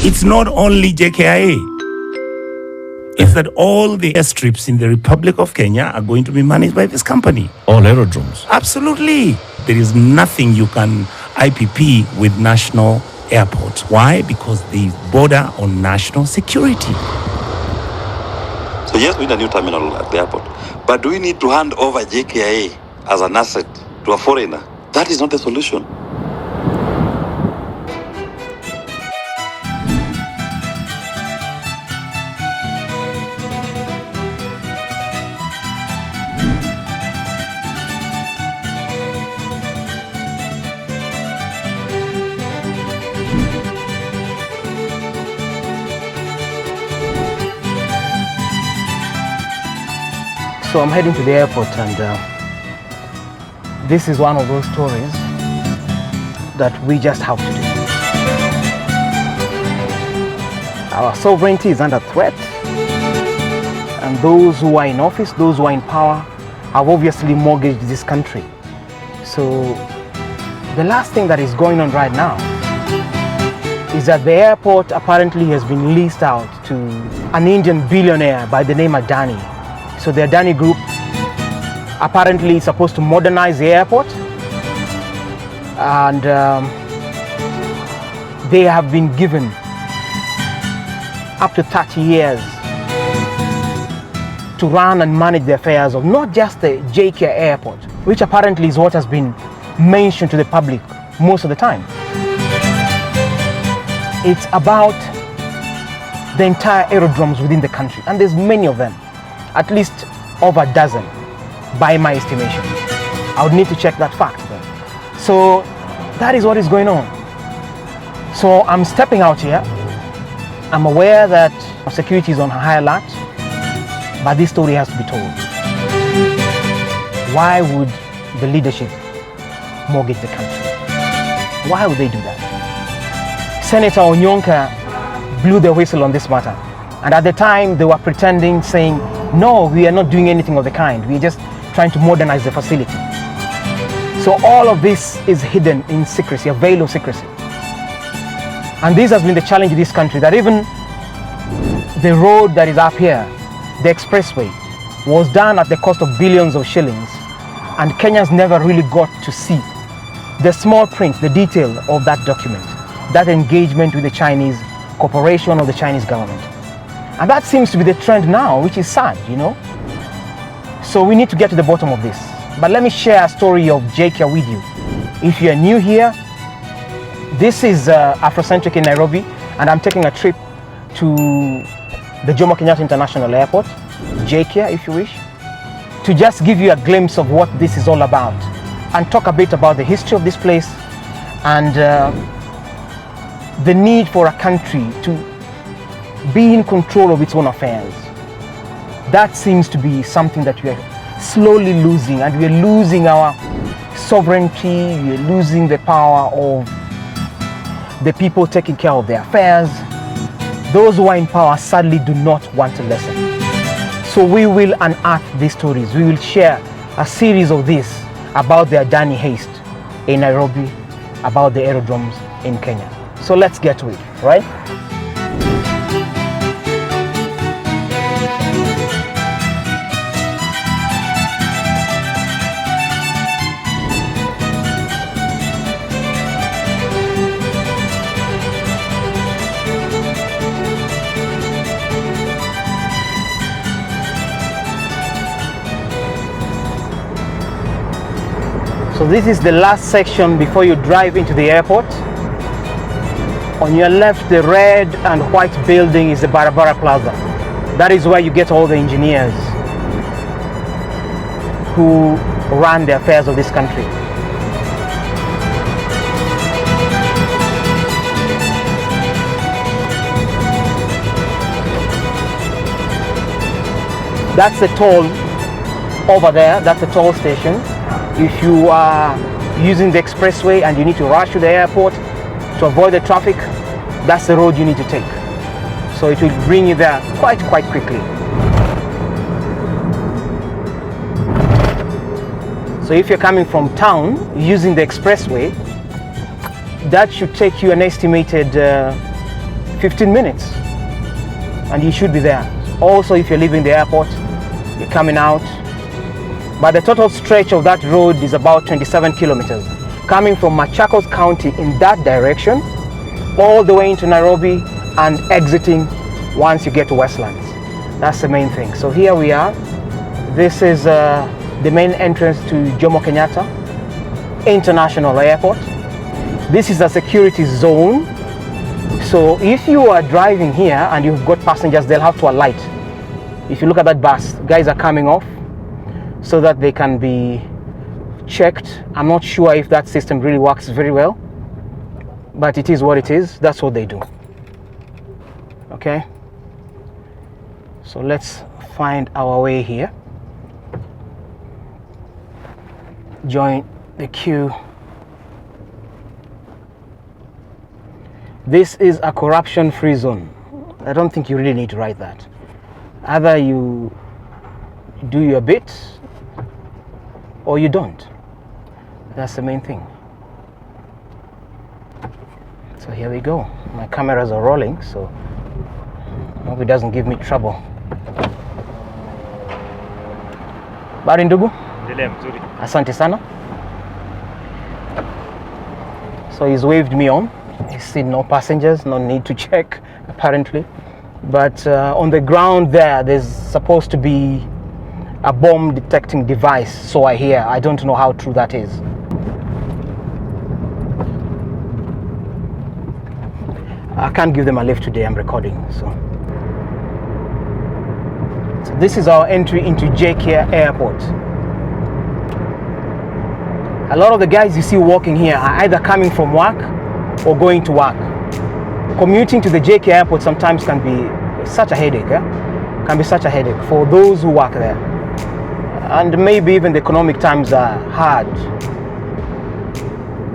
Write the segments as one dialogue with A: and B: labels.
A: It's not only JKIA. It's that all the airstrips in the Republic of Kenya are going to be managed by this company.
B: All aerodromes?
A: Absolutely. There is nothing you can IPP with national airports. Why? Because they border on national security.
C: So yes, we need a new terminal at the airport. But do we need to hand over JKIA as an asset to a foreigner? That is not the solution.
D: So I'm heading to the airport, and this is one of those stories that we just have to do. Our sovereignty is under threat, and those who are in office, those who are in power, have obviously mortgaged this country. So the last thing that is going on right now is that the airport apparently has been leased out to an Indian billionaire by the name Adani. So the Adani group apparently is supposed to modernize the airport, and they have been given up to 30 years to run and manage the affairs of not just the JKIA airport, which apparently is what has been mentioned to the public most of the time. It's about the entire aerodromes within the country, and there's many of them. At least over a dozen, by my estimation. I would need to check that fact though. So that is what is going on. So I'm stepping out here. I'm aware that security is on high alert, but this story has to be told. Why would the leadership mortgage the country? Why would they do that? Senator Onyonka blew the whistle on this matter. And at the time, they were pretending, saying, no, we are not doing anything of the kind. We are just trying to modernize the facility. So all of this is hidden in secrecy, a veil of secrecy. And this has been the challenge in this country, that even the road that is up here, the expressway, was done at the cost of billions of shillings. And Kenyans never really got to see the small print, the detail of that document, that engagement with the Chinese corporation or the Chinese government. And that seems to be the trend now, which is sad, you know. So we need to get to the bottom of this. But let me share a story of JKIA with you. If you're new here, this is Afrocentric in Nairobi, and I'm taking a trip to the Jomo Kenyatta International Airport, JKIA if you wish, to just give you a glimpse of what this is all about and talk a bit about the history of this place and the need for a country to be in control of its own affairs. That seems to be something that we are slowly losing, and we are losing our sovereignty, we are losing the power of the people taking care of their affairs. Those who are in power sadly do not want to listen. So we will unearth these stories. We will share a series of this about the Adani haste in Nairobi, about the aerodromes in Kenya. So let's get to it, right? So this is the last section before you drive into the airport. On your left, the red and white building is the Barabara Plaza. That is where you get all the engineers who run the affairs of this country. That's the toll over there, that's the toll station. If you are using the expressway and you need to rush to the airport to avoid the traffic, that's the road you need to take. So it will bring you there quite quickly. So if you're coming from town using the expressway, that should take you an estimated 15 minutes and you should be there. Also, if you're leaving the airport, you're coming out. But the total stretch of that road is about 27 kilometers, coming from Machakos County in that direction, all the way into Nairobi and exiting once you get to Westlands. That's the main thing. So here we are. This is the main entrance to Jomo Kenyatta International Airport. This is a security zone. So if you are driving here and you've got passengers, they'll have to alight. If you look at that bus, guys are coming off so that they can be checked. I'm not sure if that system really works very well, but it is what it is. That's what they do. Okay, so let's find our way here. Join the queue. This is a corruption-free zone. I don't think you really need to write that. Either you do your bit or you don't. That's the main thing. So here we go. My cameras are rolling, so I hope it doesn't give me trouble. Bari ndugu? Asante sana. So he's waved me on. He's seen no passengers, no need to check apparently. But on the ground there's supposed to be a bomb detecting device, so I hear. I don't know how true that is. I can't give them a lift today, I'm recording. So this is our entry into JKIA Airport. A lot of the guys you see walking here are either coming from work or going to work. Commuting to the JKIA Airport sometimes can be such a headache. Can be such a headache for those who work there. And maybe even the economic times are hard.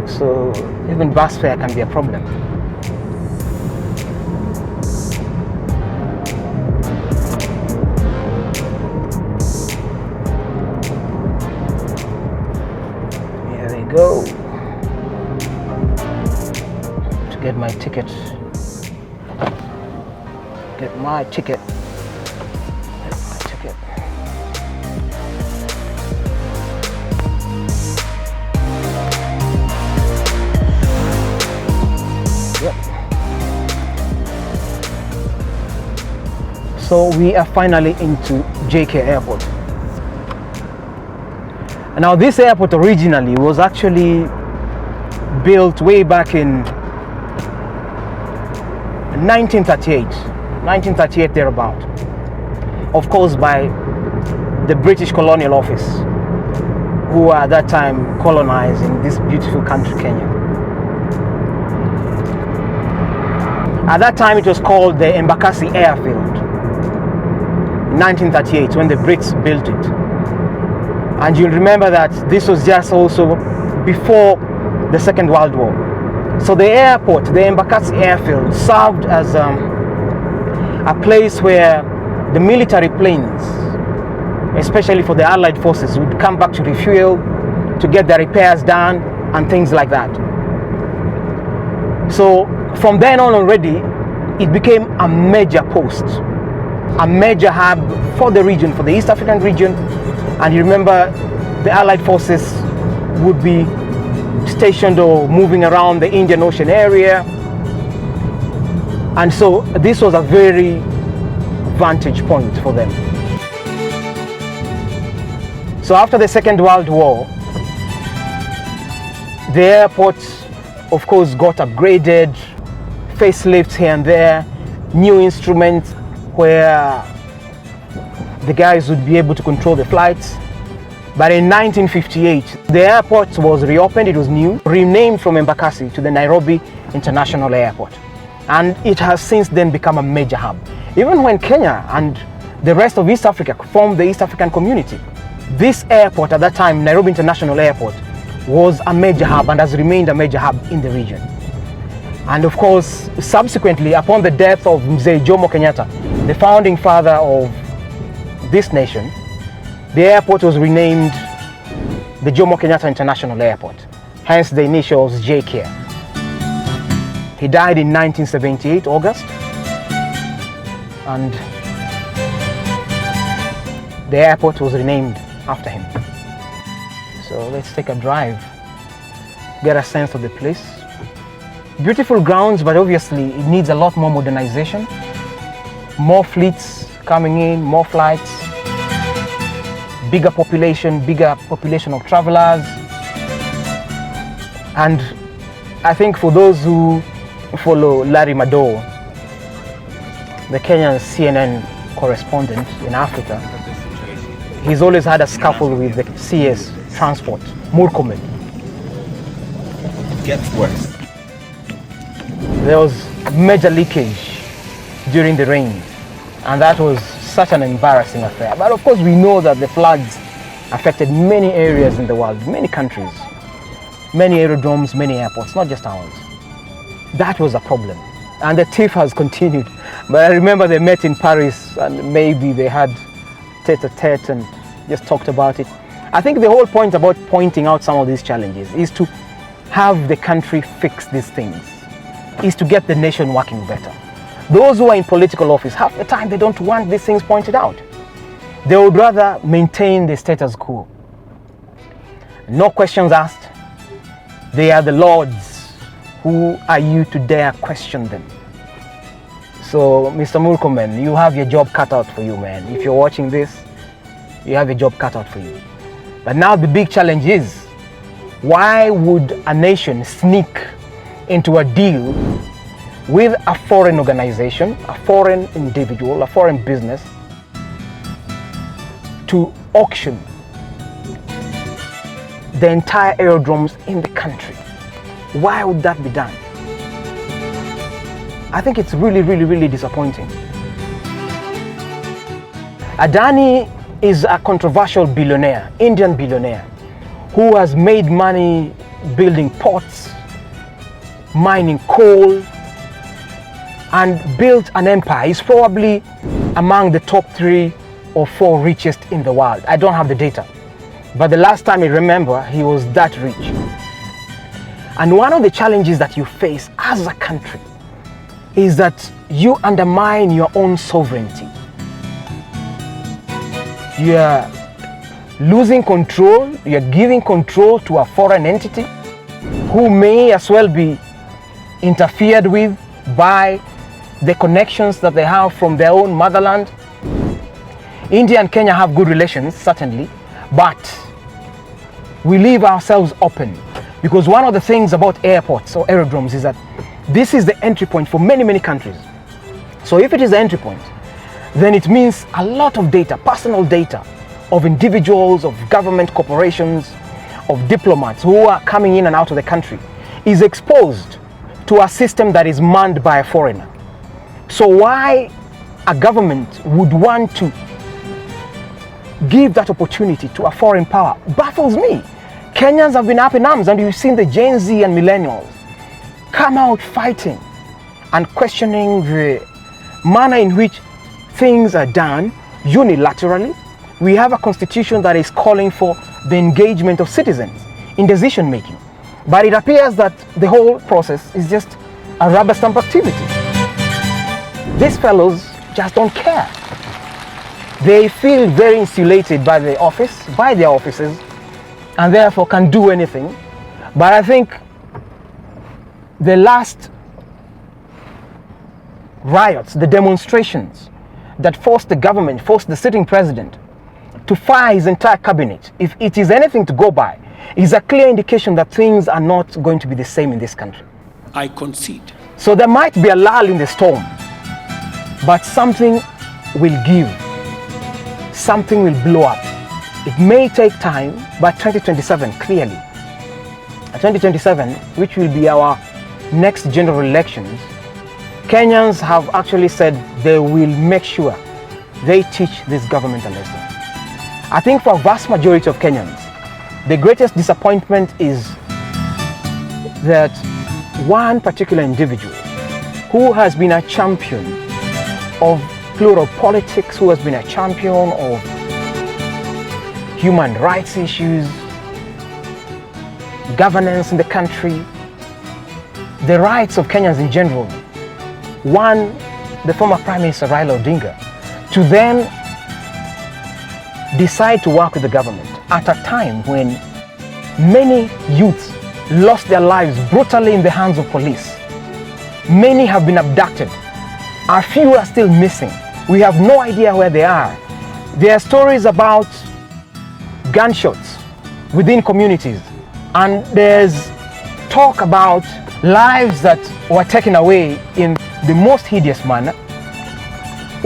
D: So even bus fare can be a problem. Go to get my ticket. Get my ticket. Yep. So we are finally into JKIA Airport. Now this airport originally was actually built way back in 1938 thereabout. Of course by the British Colonial Office, who were at that time colonizing this beautiful country, Kenya. At that time it was called the Embakasi Airfield. In 1938 when the Brits built it. And you'll remember that this was just also before the Second World War. So the airport, the Embakasi Airfield, served as a place where the military planes, especially for the Allied forces, would come back to refuel, to get their repairs done, and things like that. So from then on already, it became a major post, a major hub for the region, for the East African region. And you remember the Allied forces would be stationed or moving around the Indian Ocean area. And so this was a very vantage point for them. So after the Second World War, the airport, of course, got upgraded, facelifts here and there, new instruments where the guys would be able to control the flights. But in 1958, the airport was reopened, it was new, renamed from Embakasi to the Nairobi International Airport. And it has since then become a major hub. Even when Kenya and the rest of East Africa formed the East African Community, this airport at that time, Nairobi International Airport, was a major hub and has remained a major hub in the region. And of course, subsequently, upon the death of Mzee Jomo Kenyatta, the founding father of this nation, the airport was renamed the Jomo Kenyatta International Airport, hence the initials JKIA. He died in 1978, August. and the airport was renamed after him. So let's take a drive, get a sense of the place. Beautiful grounds, but obviously it needs a lot more modernization, more fleets coming in, more flights, bigger population of travelers. And I think for those who follow Larry Madowo, the Kenyan CNN correspondent in Africa, he's always had a scuffle with the CS transport, Murkomen.
B: It gets worse.
D: There was major leakage during the rain, and that was such an embarrassing affair. But of course we know that the floods affected many areas in the world, many countries, many aerodromes, many airports, not just ours. That was a problem, and the tiff has continued. But I remember they met in Paris, and maybe they had tete-a-tete and just talked about it. I think the whole point about pointing out some of these challenges is to have the country fix these things, is to get the nation working better. Those who are in political office, half the time they don't want these things pointed out. They would rather maintain the status quo. No questions asked. They are the lords. Who are you to dare question them? So, Mr. Murkomen, you have your job cut out for you, man. If you're watching this, you have a job cut out for you. But now the big challenge is, why would a nation sneak into a deal with a foreign organization, a foreign individual, a foreign business, to auction the entire aerodromes in the country? Why would that be done? I think it's really, really, really disappointing. Adani is a controversial billionaire, Indian billionaire, who has made money building ports, mining coal, and built an empire. He's probably among the top 3 or 4 richest in the world. I don't have the data, but the last time I remember, he was that rich. And one of the challenges that you face as a country is that you undermine your own sovereignty. You are losing control, you are giving control to a foreign entity who may as well be interfered with by the connections that they have from their own motherland. India and Kenya have good relations, certainly, but we leave ourselves open, because one of the things about airports or aerodromes is that this is the entry point for many, many countries. So if it is the entry point, then it means a lot of data, personal data of individuals, of government corporations, of diplomats who are coming in and out of the country is exposed to a system that is manned by a foreigner. So why a government would want to give that opportunity to a foreign power baffles me. Kenyans have been up in arms, and you've seen the Gen Z and millennials come out fighting and questioning the manner in which things are done unilaterally. We have a constitution that is calling for the engagement of citizens in decision making, but it appears that the whole process is just a rubber stamp activity. These fellows just don't care. They feel very insulated by the office, by their offices, and therefore can do anything. But I think the last riots, the demonstrations that forced the government, forced the sitting president to fire his entire cabinet, if it is anything to go by, is a clear indication that things are not going to be the same in this country.
B: I concede.
D: So there might be a lull in the storm, but something will give. Something will blow up. It may take time, but 2027, clearly. 2027, which will be our next general elections, Kenyans have actually said they will make sure they teach this government a lesson. I think for a vast majority of Kenyans, the greatest disappointment is that one particular individual who has been a champion of plural politics, who has been a champion of human rights issues, governance in the country, the rights of Kenyans in general, one the former Prime Minister Raila Odinga to then decide to work with the government at a time when many youths lost their lives brutally in the hands of police. Many have been abducted. A few are still missing. We have no idea where they are. There are stories about gunshots within communities, and there's talk about lives that were taken away in the most hideous manner.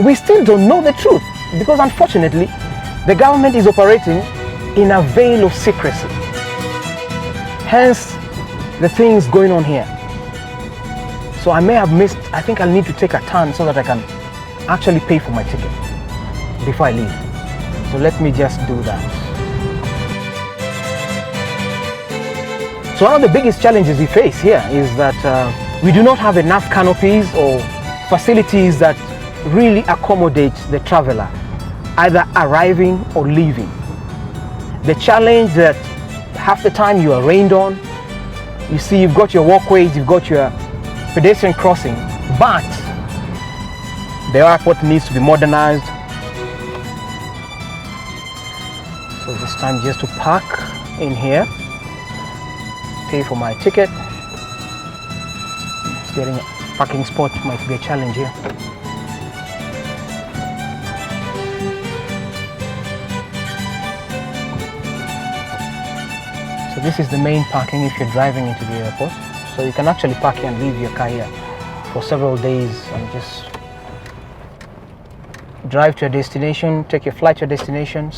D: We still don't know the truth because unfortunately the government is operating in a veil of secrecy. Hence the things going on here. So I may have missed, I think I'll need to take a turn so that I can actually pay for my ticket before I leave. So let me just do that. So one of the biggest challenges we face here is that we do not have enough canopies or facilities that really accommodate the traveler, either arriving or leaving. The challenge that half the time you are rained on, you see you've got your walkways, you've got your pedestrian crossing, but the airport needs to be modernized. So this time just to park in here, pay for my ticket. Getting a parking spot might be a challenge here. So this is the main parking if you're driving into the airport. So you can actually park here and leave your car here for several days and just drive to your destination, take your flight to your destination,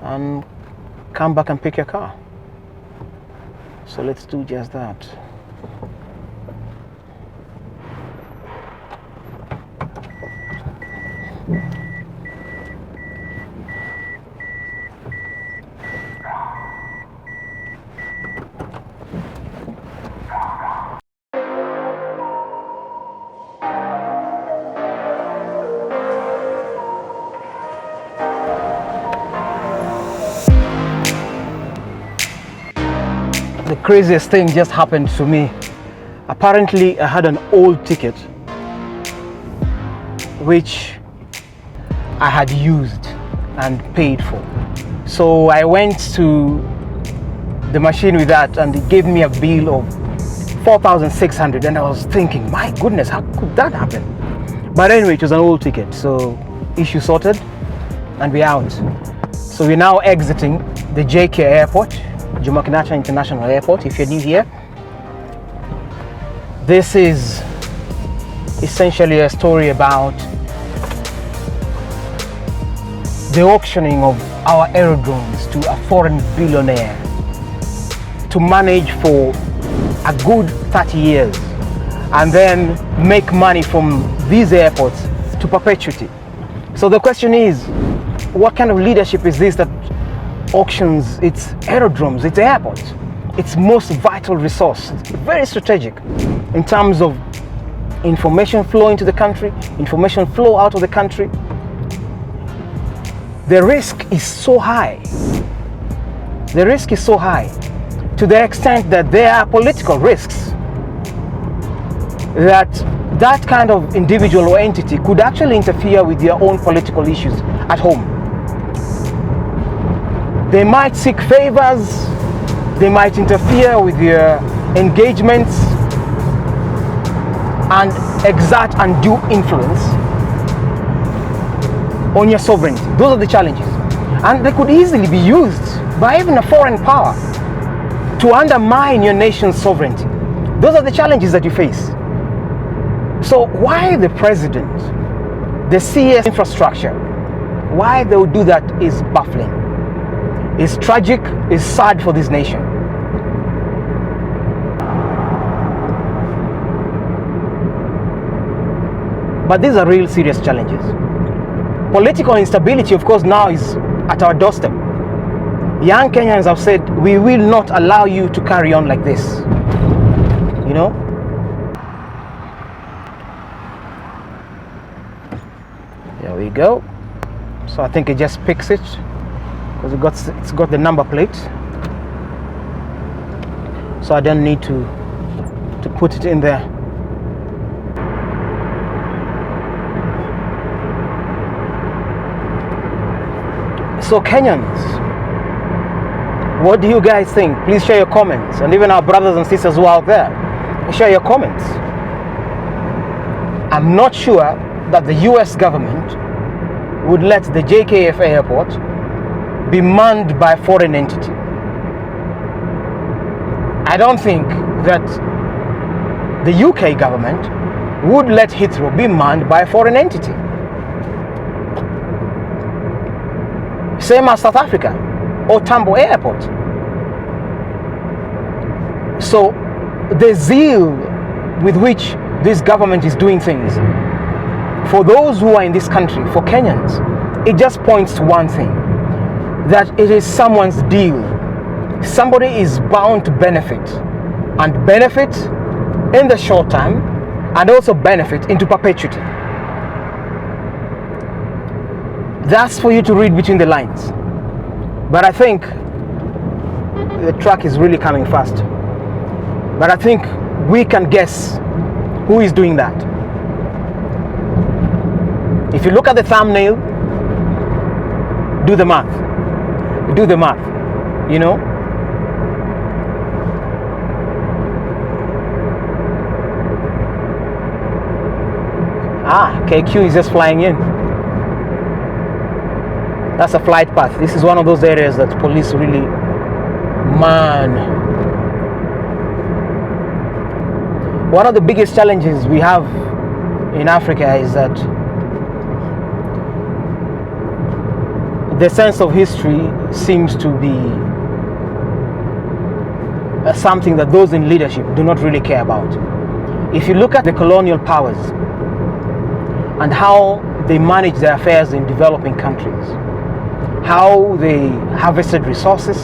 D: and come back and pick your car. So let's do just that. The craziest thing just happened to me. Apparently I had an old ticket which I had used and paid for. So I went to the machine with that and it gave me a bill of 4,600 and I was thinking, my goodness, how could that happen? But anyway, it was an old ticket, so issue sorted and we're out. So we're now exiting the JKIA airport, Jomo Kenyatta International Airport. If you're new here, this is essentially a story about the auctioning of our aerodromes to a foreign billionaire to manage for a good 30 years and then make money from these airports to perpetuity. So the question is, what kind of leadership is this that auctions its aerodromes, its airports, its most vital resource? It's very strategic in terms of information flow into the country, information flow out of the country. The risk is so high. The risk is so high to the extent that there are political risks that kind of individual or entity could actually interfere with their own political issues at home. They might seek favors, they might interfere with your engagements and exert undue influence on your sovereignty. Those are the challenges. And they could easily be used by even a foreign power to undermine your nation's sovereignty. Those are the challenges that you face. So why the president, the CS infrastructure, why they would do that is baffling. It's tragic, it's sad for this nation. But these are real serious challenges. Political instability, of course, now is at our doorstep. Young Kenyans have said, we will not allow you to carry on like this. You know? There we go. So I think it just picks it because it's got the number plate. So I don't need to put it in there. So Kenyans, what do you guys think? Please share your comments, and even our brothers and sisters who are out there, share your comments. I'm not sure that the US government would let the JKIA airport be manned by a foreign entity. I don't think that the UK government would let Heathrow be manned by a foreign entity. Same as South Africa or Tambo Airport. So the zeal with which this government is doing things, for those who are in this country, for Kenyans, it just points to one thing, that it is someone's deal. Somebody is bound to benefit, and benefit in the short term, and also benefit into perpetuity. That's for you to read between the lines. But I think the truck is really coming fast. But I think we can guess who is doing that. If you look at the thumbnail, do the math. Do the math, you know? KQ is just flying in. That's a flight path. This is one of those areas that police really, man. One of the biggest challenges we have in Africa is that the sense of history seems to be something that those in leadership do not really care about. If you look at the colonial powers and how they manage their affairs in developing countries, how they harvested resources,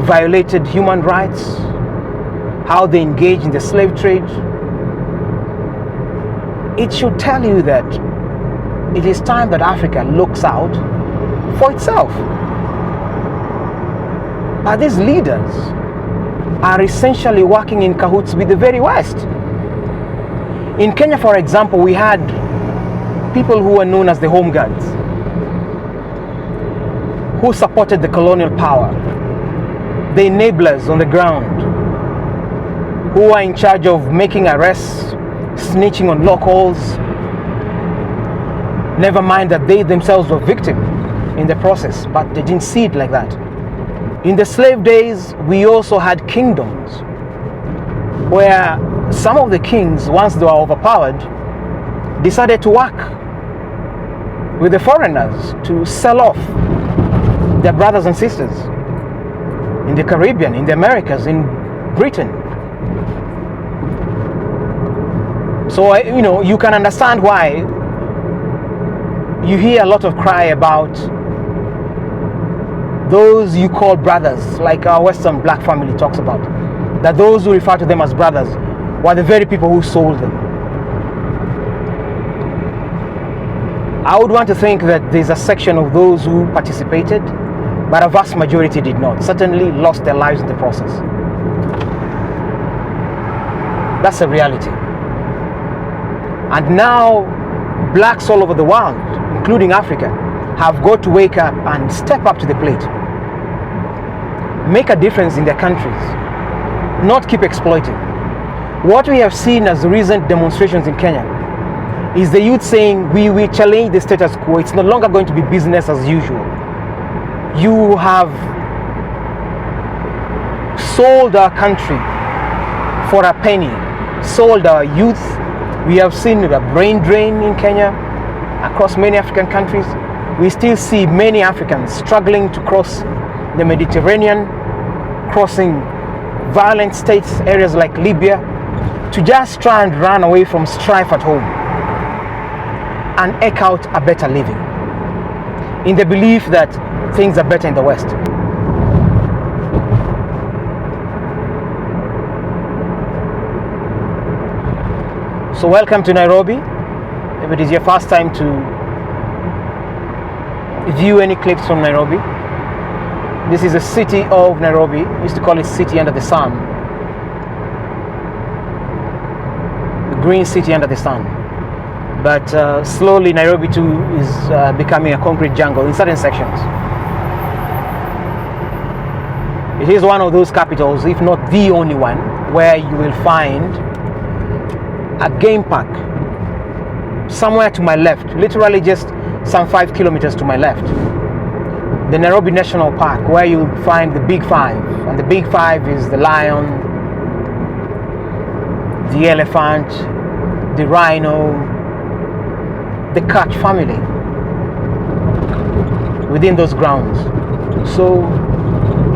D: violated human rights, how they engage in the slave trade, it should tell you that it is time that Africa looks out for itself. But these leaders are essentially working in cahoots with the very West. In Kenya, for example, we had people who were known as the Home Guards, who supported the colonial power, the enablers on the ground, who are in charge of making arrests, snitching on locals. Never mind that they themselves were victims in the process, but they didn't see it like that. In the slave days, we also had kingdoms where some of the kings, once they were overpowered, decided to work with the foreigners to sell off their brothers and sisters in the Caribbean, in the Americas, in Britain. So, you can understand why you hear a lot of cry about those you call brothers, like our Western black family talks about, that those who refer to them as brothers were the very people who sold them. I would want to think that there's a section of those who participated, but a vast majority did not, certainly lost their lives in the process. That's a reality. And now blacks all over the world, including Africa, have got to wake up and step up to the plate, make a difference in their countries, not keep exploiting. What we have seen as recent demonstrations in Kenya is the youth saying, we will challenge the status quo. It's no longer going to be business as usual. You have sold our country for a penny, sold our youth. We have seen a brain drain in Kenya, across many African countries. We still see many Africans struggling to cross the Mediterranean, crossing violent states, areas like Libya, to just try and run away from strife at home and eke out a better living, in the belief that things are better in the West. So welcome to Nairobi. If it is your first time to view any clips from Nairobi, this is the city of Nairobi. We used to call it City Under the Sun. The green city under the sun. But slowly Nairobi too is becoming a concrete jungle in certain sections. It is one of those capitals, if not the only one, where you will find a game park somewhere to my left, literally just some 5 kilometers to my left. The Nairobi National Park, where you'll find the Big Five. And the Big Five is the lion, the elephant, the rhino, the cat family within those grounds. So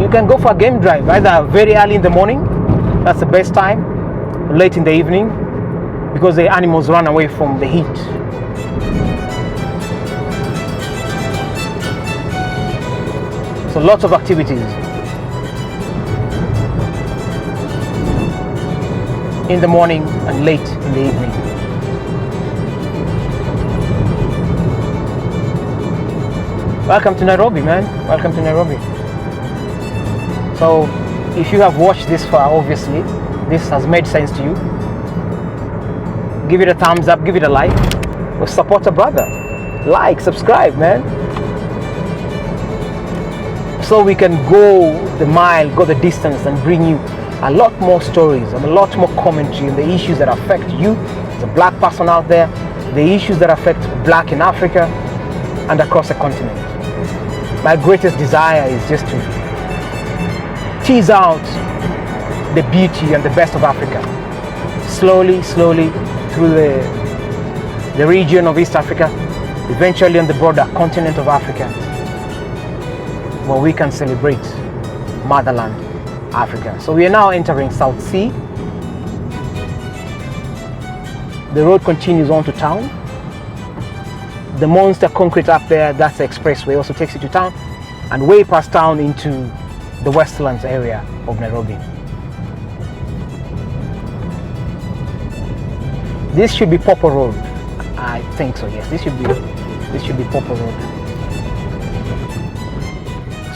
D: you can go for a game drive either very early in the morning, that's the best time, late in the evening, because the animals run away from the heat. So lots of activities in the morning and late in the evening. Welcome to Nairobi, man. Welcome to Nairobi. So if you have watched this far, obviously this has made sense to you. Give it a thumbs up, give it a like, or support a brother. Like, subscribe, man. So we can go the mile, go the distance, and bring you a lot more stories and a lot more commentary on the issues that affect you as a black person out there, the issues that affect black in Africa and across the continent. My greatest desire is just to tease out the beauty and the best of Africa, slowly through the region of East Africa, eventually on the broader continent of Africa, where we can celebrate motherland Africa. So we are now entering South Sea. The road continues on to town. The monster concrete up there, that's the expressway, also takes you to town, and way past town into the Westlands area of Nairobi. This should be Popo Road. I think so, yes. This should be Popo Road.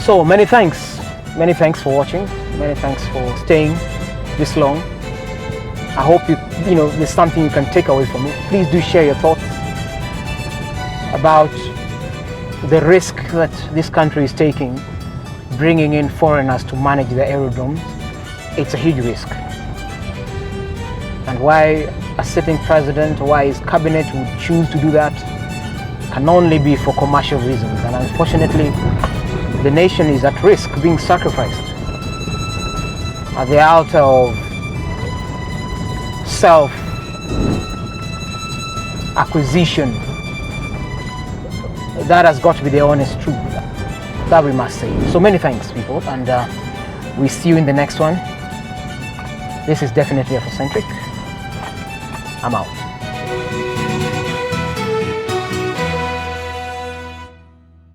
D: So many thanks for watching. Many thanks for staying this long. I hope there's something you can take away from it. Please do share your thoughts about the risk that this country is taking, bringing in foreigners to manage the aerodromes. It's a huge risk. And why a sitting president, why his cabinet would choose to do that can only be for commercial reasons. And unfortunately, the nation is at risk being sacrificed at the altar of self-acquisition. That has got to be the honest truth that we must say. So many thanks, people, and we see you in the next one. This is definitely Afrocentric. I'm out.